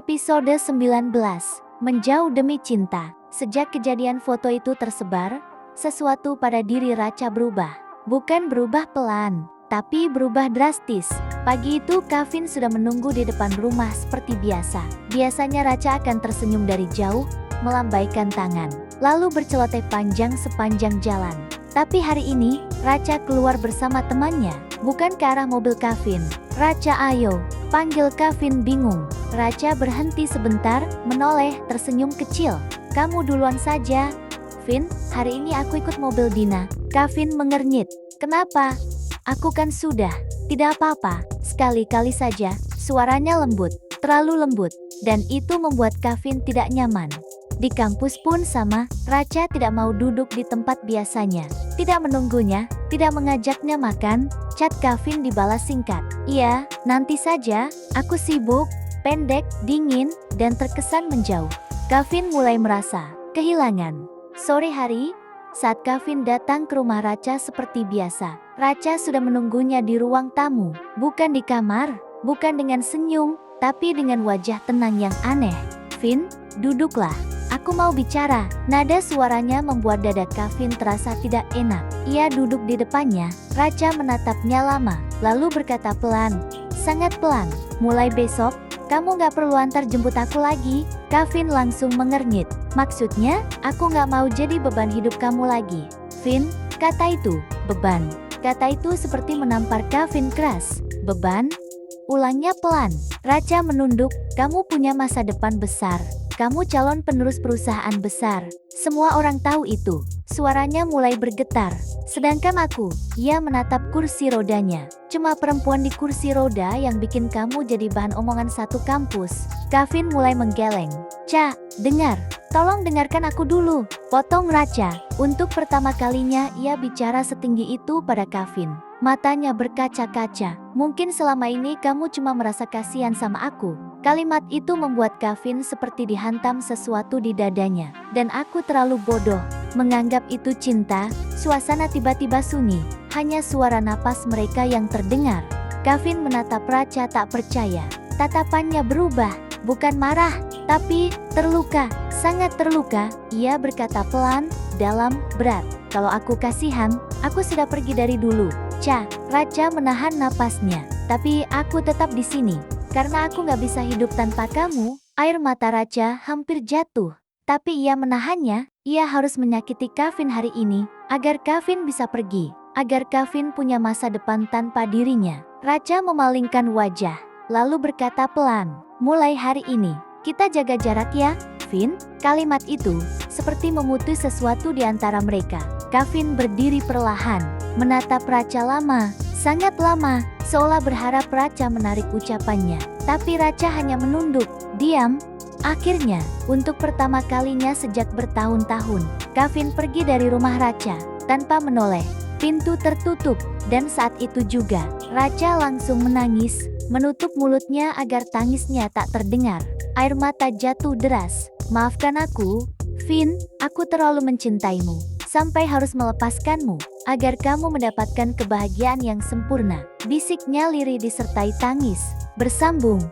Episode 19, Menjauh Demi Cinta. Sejak kejadian foto itu tersebar, sesuatu pada diri Racha berubah. Bukan berubah pelan, tapi berubah drastis. Pagi itu Kevin sudah menunggu di depan rumah seperti biasa. Biasanya Racha akan tersenyum dari jauh, melambaikan tangan, lalu berceloteh panjang sepanjang jalan. Tapi hari ini, Racha keluar bersama temannya, bukan ke arah mobil Kevin. "Racha, ayo," panggil Kevin bingung. Racha berhenti sebentar, menoleh, tersenyum kecil. "Kamu duluan saja, Vin, hari ini aku ikut mobil Dina." Kevin mengernyit. "Kenapa? Aku kan sudah." "Tidak apa-apa, sekali-kali saja." Suaranya lembut, terlalu lembut, dan itu membuat Kevin tidak nyaman. Di kampus pun sama, Racha tidak mau duduk di tempat biasanya. Tidak menunggunya, tidak mengajaknya makan. Chat Kevin dibalas singkat. "Iya, nanti saja, aku sibuk." Pendek, dingin, dan terkesan menjauh. Kevin mulai merasa kehilangan. Sore hari, saat Kevin datang ke rumah Racha seperti biasa, Racha sudah menunggunya di ruang tamu. Bukan di kamar, bukan dengan senyum, tapi dengan wajah tenang yang aneh. "Vin, duduklah. Aku mau bicara." Nada suaranya membuat dada Kevin terasa tidak enak. Ia duduk di depannya. Racha menatapnya lama, lalu berkata pelan, sangat pelan, "Mulai besok, kamu gak perlu antar jemput aku lagi." Kevin langsung mengernyit. "Maksudnya, aku gak mau jadi beban hidup kamu lagi." "Vin," kata itu, "beban." Kata itu seperti menampar Kevin keras. "Beban?" Ulangnya pelan. Racha menunduk. "Kamu punya masa depan besar. Kamu calon penerus perusahaan besar. Semua orang tahu itu." Suaranya mulai bergetar. "Sedangkan aku," ia menatap kursi rodanya, "cuma perempuan di kursi roda yang bikin kamu jadi bahan omongan satu kampus." Kevin mulai menggeleng. "Ca, dengar. Tolong dengarkan aku dulu," potong Racha. Untuk pertama kalinya ia bicara setinggi itu pada Kevin. Matanya berkaca-kaca. "Mungkin selama ini kamu cuma merasa kasihan sama aku." Kalimat itu membuat Kevin seperti dihantam sesuatu di dadanya. "Dan aku terlalu bodoh menganggap itu cinta." Suasana tiba-tiba sunyi, hanya suara napas mereka yang terdengar. Kevin menatap Racha tak percaya. Tatapannya berubah, bukan marah, tapi terluka, sangat terluka. Ia berkata pelan, dalam, berat, "Kalau aku kasihan, aku sudah pergi dari dulu, Ca." Racha menahan napasnya. "Tapi aku tetap di sini, karena aku gak bisa hidup tanpa kamu." Air mata Racha hampir jatuh. Tapi ia menahannya. Ia harus menyakiti Kevin hari ini, agar Kevin bisa pergi, agar Kevin punya masa depan tanpa dirinya. Racha memalingkan wajah, lalu berkata pelan, "Mulai hari ini, kita jaga jarak ya, Vin." Kalimat itu seperti memutus sesuatu di antara mereka. Kevin berdiri perlahan, menatap Racha lama, sangat lama, seolah berharap Racha menarik ucapannya. Tapi Racha hanya menunduk, diam. Akhirnya, untuk pertama kalinya sejak bertahun-tahun, Kevin pergi dari rumah Racha tanpa menoleh. Pintu tertutup, dan saat itu juga, Racha langsung menangis, menutup mulutnya agar tangisnya tak terdengar. Air mata jatuh deras. "Maafkan aku, Vin, aku terlalu mencintaimu, sampai harus melepaskanmu, agar kamu mendapatkan kebahagiaan yang sempurna." Bisiknya lirih disertai tangis. Bersambung.